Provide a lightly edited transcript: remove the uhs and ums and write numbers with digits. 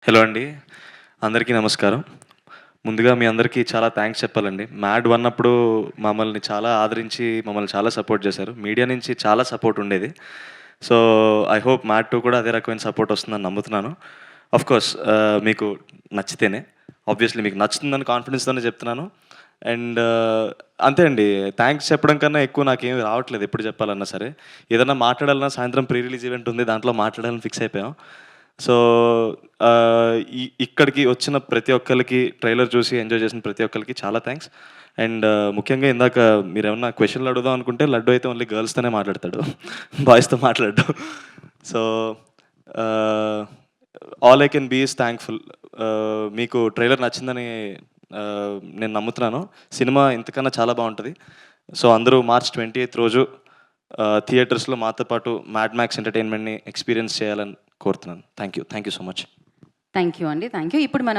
Hello అండి. అందరికీ నమస్కారం. ముందుగా మీ అందరికీ చాలా థాంక్స్ చెప్పాలండి. మ్యాడ్ 1 అప్పుడు మమ్మల్ని చాలా ఆదరించి, మమ్మల్ని చాలా సపోర్ట్ చేశారు. మీడియా నుంచి చాలా సపోర్ట్ ఉండేది. సో, ఐ హోప్ మ్యాడ్ 2 కూడా అదే రకమైన సపోర్ట్ వస్తుందని నమ్ముతున్నాను. ఆఫ్‌కోర్స్ మీకు నచ్చితేనే. ఆబ్వియస్‌లీ మీకు నచ్చుతుందని కాన్ఫిడెన్స్‌తోనే చెప్తున్నాను. అండ్ అంతే అండి. థాంక్స్ చెప్పడం కన్నా ఎక్కువ నాకేమి రావట్లేదు ఎప్పుడు చెప్పాలన్నా సరే. ఏదన్నా మాట్లాడాలన్నా సాయంత్రం ప్రీ రిలీజ్ ఈవెంట్ ఉంది. దాంట్లో మాట్లాడాలని ఫిక్స్ అయిపోయాం. సో, ఇక్కడికి వచ్చిన ప్రతి ఒక్కళ్ళకి ట్రైలర్ చూసి ఎంజాయ్ చేసిన ప్రతి ఒక్కళ్ళకి చాలా థాంక్స్. అండ్ ముఖ్యంగా ఇందాక మీరేమన్నా క్వెషన్‌లు అడుగుదాం అనుకుంటే లడ్డు అయితే ఓన్లీ గర్ల్స్‌తోనే మాట్లాడతాడు. బాయ్స్‌తో మాట్లాడడు. So, ah, all I can be is thankful. మీకు ట్రైలర్ నచ్చిందని నేను నమ్ముతున్నాను. సినిమా ఇంతకన్నా చాలా బావుంటది. సో, అందరూ మార్చ్ 28థ్ రోజు థియేటర్స్‌లో మాతో పాటు 'మ్యాడ్ మ్యాక్స్' ఎంటర్‌టైన్‌మెంట్‌ని ఎక్స్‌పీరియన్స్ చేయాలని కోరుతున్నాను. Thank you so much. Thank you అండి. Thank you. ఇప్పుడు మనం